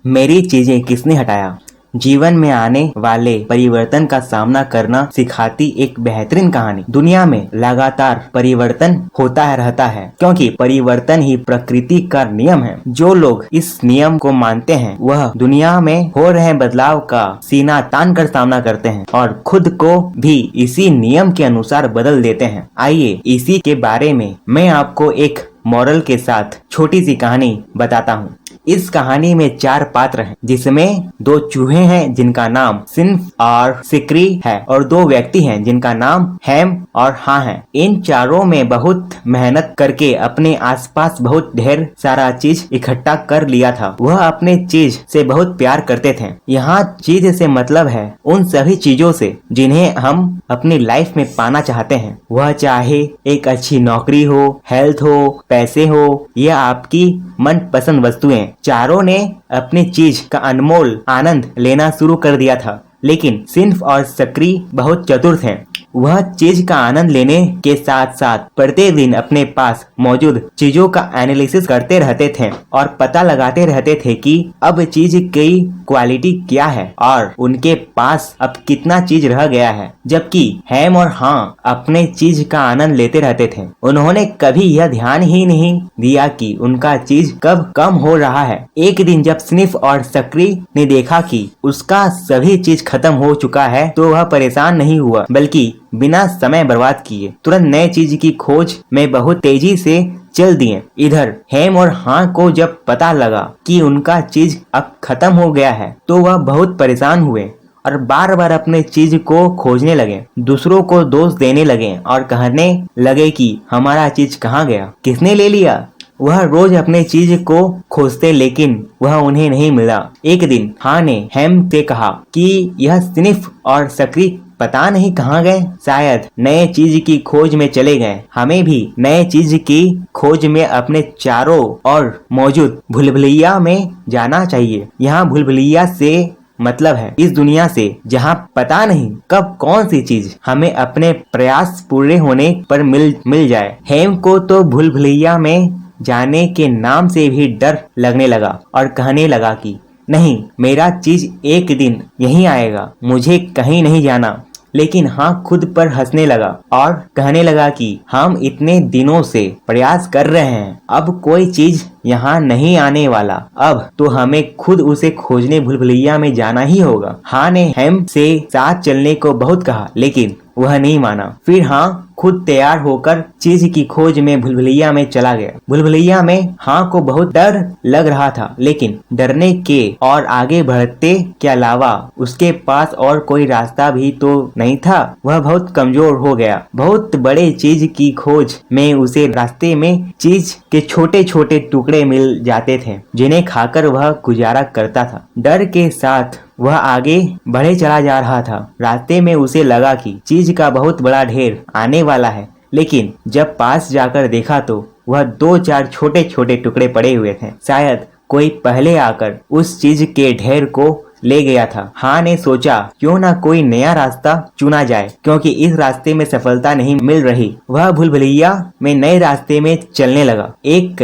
मेरी चीजें किसने हटाया। जीवन में आने वाले परिवर्तन का सामना करना सिखाती एक बेहतरीन कहानी। दुनिया में लगातार परिवर्तन होता रहता है क्योंकि परिवर्तन ही प्रकृति का नियम है। जो लोग इस नियम को मानते हैं वह दुनिया में हो रहे बदलाव का सीना तान कर सामना करते हैं और खुद को भी इसी नियम के अनुसार बदल देते हैं। आइए इसी के बारे में मैं आपको एक मॉरल के साथ छोटी सी कहानी बताता हूँ। इस कहानी में 4 पात्र हैं जिसमें 2 चूहे हैं जिनका नाम सिन्फ और सिकरी है और 2 व्यक्ति हैं जिनका नाम हैम और हाँ है। इन चारों में बहुत मेहनत करके अपने आसपास बहुत ढेर सारा चीज इकट्ठा कर लिया था। वह अपने चीज से बहुत प्यार करते थे। यहाँ चीज से मतलब है उन सभी चीजों से जिन्हें हम अपनी लाइफ में पाना चाहते हैं। वह चाहे एक अच्छी नौकरी हो, हेल्थ हो, पैसे हो या आपकी मनपसंद वस्तुएं। चारों ने अपनी चीज का अनमोल आनंद लेना शुरू कर दिया था, लेकिन सिन्फ और सक्री बहुत चतुर थे। वह चीज का आनंद लेने के साथ साथ प्रत्येक दिन अपने पास मौजूद चीजों का एनालिसिस करते रहते थे और पता लगाते रहते थे कि अब चीज की क्वालिटी क्या है और उनके पास अब कितना चीज रह गया है। जबकि हैम और हाँ अपने चीज का आनंद लेते रहते थे। उन्होंने कभी यह ध्यान ही नहीं दिया कि उनका चीज कब कम हो रहा है। एक दिन जब स्निफ और सक्री ने देखा कि उसका सभी चीज खत्म हो चुका है तो वह परेशान नहीं हुआ बल्कि बिना समय बर्बाद किए तुरंत नए चीज की खोज में बहुत तेजी से चल दिए। इधर हेम और हाँ को जब पता लगा कि उनका चीज अब खत्म हो गया है तो वह बहुत परेशान हुए और बार बार अपने चीज को खोजने लगे। दूसरों को दोष देने लगे और कहने लगे कि हमारा चीज कहाँ गया, किसने ले लिया। वह रोज अपने चीज को खोजते लेकिन वह उन्हें नहीं मिला। एक दिन हाँ ने हेम से कहा कि यह स्निफ और सक्री पता नहीं कहाँ गए, शायद नए चीज की खोज में चले गए। हमें भी नए चीज की खोज में अपने चारों ओर मौजूद भूलभुलैया में जाना चाहिए। यहाँ भूलभुलैया से मतलब है इस दुनिया से जहाँ पता नहीं कब कौन सी चीज हमें अपने प्रयास पूरे होने पर मिल जाए। हेम को तो भूलभुलैया में जाने के नाम से भी डर लगने लगा और कहने लगा कि नहीं, मेरा चीज एक दिन यहीं आएगा, मुझे कहीं नहीं जाना। लेकिन हाँ खुद पर हंसने लगा और कहने लगा कि हम इतने दिनों से प्रयास कर रहे हैं, अब कोई चीज यहाँ नहीं आने वाला, अब तो हमें खुद उसे खोजने भूलभुलैया में जाना ही होगा। हाँ ने हेम से साथ चलने को बहुत कहा लेकिन वह नहीं माना। फिर हाँ खुद तैयार होकर चीज की खोज में भूलभुलैया में चला गया। भूलभुलैया में हाँ को बहुत डर लग रहा था लेकिन डरने के और आगे बढ़ते के अलावा उसके पास और कोई रास्ता भी तो नहीं था। वह बहुत कमजोर हो गया। बहुत बड़े चीज की खोज में उसे रास्ते में चीज के छोटे छोटे टुकड़े मिल जाते थे जिन्हें खाकर वह गुजारा करता था। डर के साथ वह आगे बढ़े चला जा रहा था। रास्ते में उसे लगा कि चीज का बहुत बड़ा ढेर आने वाला है, लेकिन जब पास जाकर देखा तो वह 2-4 छोटे छोटे टुकड़े पड़े हुए थे। शायद कोई पहले आकर उस चीज के ढेर को ले गया था। हाँ ने सोचा क्यों ना कोई नया रास्ता चुना जाए क्योंकि इस रास्ते में सफलता नहीं मिल रही। वह भूलभुलैया में नए रास्ते में चलने लगा। एक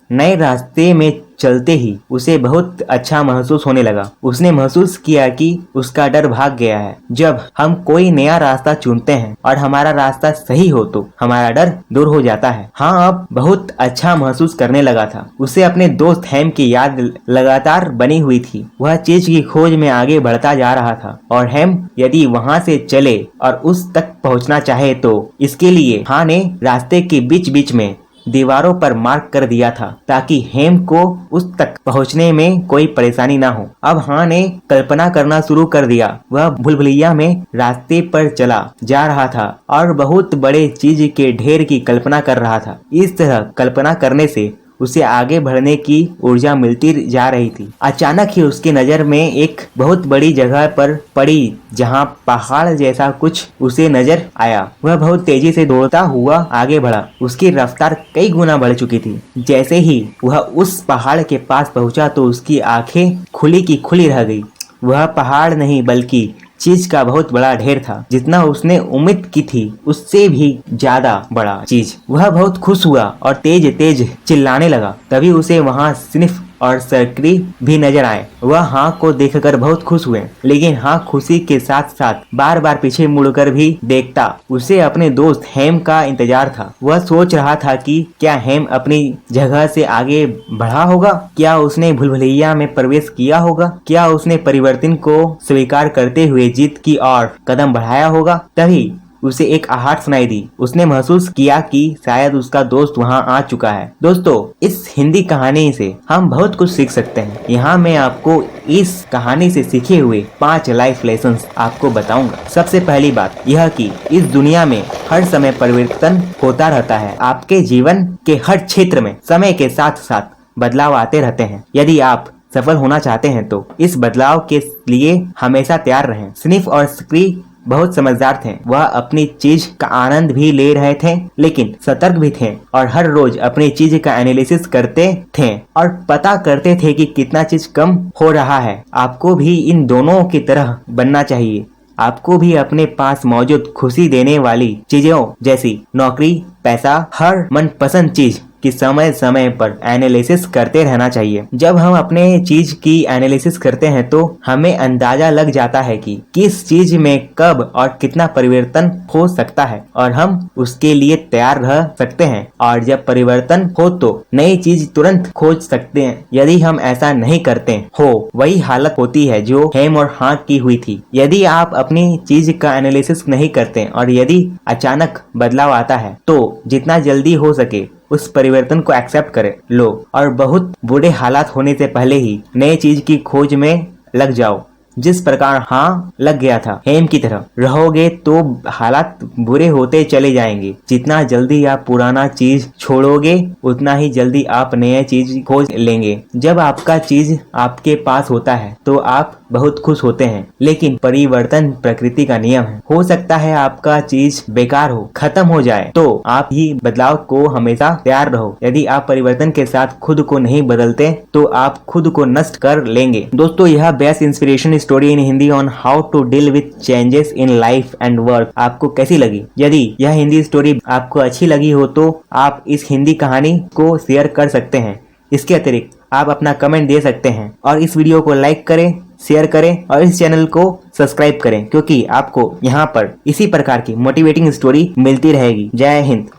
नए रास्ते में चलते ही उसे बहुत अच्छा महसूस होने लगा। उसने महसूस किया कि उसका डर भाग गया है। जब हम कोई नया रास्ता चुनते हैं और हमारा रास्ता सही हो तो हमारा डर दूर हो जाता है। हाँ अब बहुत अच्छा महसूस करने लगा था। उसे अपने दोस्त हेम की याद लगातार बनी हुई थी। वह चीज की खोज में आगे बढ़ता जा रहा था और हेम यदि वहाँ से चले और उस तक पहुँचना चाहे तो इसके लिए हाँ ने रास्ते के बीच बीच में दीवारों पर मार्क कर दिया था ताकि हेम को उस तक पहुंचने में कोई परेशानी ना हो। अब हाँ ने कल्पना करना शुरू कर दिया। वह भूलभुलैया में रास्ते पर चला जा रहा था और बहुत बड़े चीज के ढेर की कल्पना कर रहा था। इस तरह कल्पना करने से उसे आगे बढ़ने की ऊर्जा मिलती जा रही थी। अचानक ही उसकी नजर में एक बहुत बड़ी जगह पर पड़ी जहां पहाड़ जैसा कुछ उसे नजर आया। वह बहुत तेजी से दौड़ता हुआ आगे बढ़ा। उसकी रफ्तार कई गुना बढ़ चुकी थी। जैसे ही वह उस पहाड़ के पास पहुंचा तो उसकी आंखें खुली की खुली रह गई। वह पहाड़ नहीं बल्कि चीज का बहुत बड़ा ढेर था। जितना उसने उम्मीद की थी उससे भी ज्यादा बड़ा चीज। वह बहुत खुश हुआ और तेज तेज चिल्लाने लगा। तभी उसे वहां स्निफ और सक्री भी नजर आए। वह हाक को देखकर बहुत खुश हुए, लेकिन हाक खुशी के साथ साथ बार बार पीछे मुड़कर भी देखता। उसे अपने दोस्त हेम का इंतजार था। वह सोच रहा था कि क्या हेम अपनी जगह से आगे बढ़ा होगा, क्या उसने भूलभुलैया में प्रवेश किया होगा, क्या उसने परिवर्तन को स्वीकार करते हुए जीत की ओर कदम बढ़ाया होगा। तभी उसे एक आहट सुनाई दी। उसने महसूस किया कि शायद उसका दोस्त वहां आ चुका है। दोस्तों, इस हिंदी कहानी से हम बहुत कुछ सीख सकते हैं। यहाँ मैं आपको इस कहानी से सीखे हुए 5 लाइफ लेसन्स आपको बताऊंगा। सबसे पहली बात यह कि इस दुनिया में हर समय परिवर्तन होता रहता है। आपके जीवन के हर क्षेत्र में समय के साथ साथ बदलाव आते रहते हैं। यदि आप सफल होना चाहते हैं तो इस बदलाव के लिए हमेशा तैयार रहें। स्निफ और सक्री बहुत समझदार थे। वह अपनी चीज का आनंद भी ले रहे थे, लेकिन सतर्क भी थे और हर रोज अपनी चीज का एनालिसिस करते थे और पता करते थे कि कितना चीज कम हो रहा है। आपको भी इन दोनों की तरह बनना चाहिए। आपको भी अपने पास मौजूद खुशी देने वाली चीजों जैसी नौकरी, पैसा, हर मनपसंद चीज कि समय समय पर एनालिसिस करते रहना चाहिए। जब हम अपने चीज की एनालिसिस करते हैं तो हमें अंदाजा लग जाता है कि किस चीज में कब और कितना परिवर्तन हो सकता है और हम उसके लिए तैयार रह सकते हैं। और जब परिवर्तन हो तो नई चीज तुरंत खोज सकते हैं। यदि हम ऐसा नहीं करते हो, वही हालत होती है जो हेम और हाक की हुई थी। यदि आप अपनी चीज का एनालिसिस नहीं करते और यदि अचानक बदलाव आता है तो जितना जल्दी हो सके उस परिवर्तन को एक्सेप्ट करे लो और बहुत बुरे हालात होने से पहले ही नए चीज की खोज में लग जाओ। जिस प्रकार हाँ लग गया था हेम की तरह रहोगे तो हालात बुरे होते चले जाएंगे। जितना जल्दी आप पुराना चीज छोड़ोगे उतना ही जल्दी आप नया चीज खोज लेंगे। जब आपका चीज आपके पास होता है तो आप बहुत खुश होते हैं, लेकिन परिवर्तन प्रकृति का नियम है। हो सकता है आपका चीज बेकार हो, खत्म हो जाए, तो आप ही बदलाव को हमेशा तैयार रहो। यदि आप परिवर्तन के साथ खुद को नहीं बदलते तो आप खुद को नष्ट कर लेंगे। दोस्तों, यह best inspiration story in Hindi on how to deal with changes in life and work आपको कैसी लगी? यदि यह हिंदी स्टोरी आपको अच्छी लगी हो तो आप इस हिंदी कहानी को शेयर कर सकते हैं। इसके अतिरिक्त आप अपना कमेंट दे सकते हैं और इस वीडियो को लाइक करें, शेयर करें और इस चैनल को सब्सक्राइब करें, क्योंकि आपको यहाँ पर इसी प्रकार की मोटिवेटिंग स्टोरी मिलती रहेगी। जय हिंद।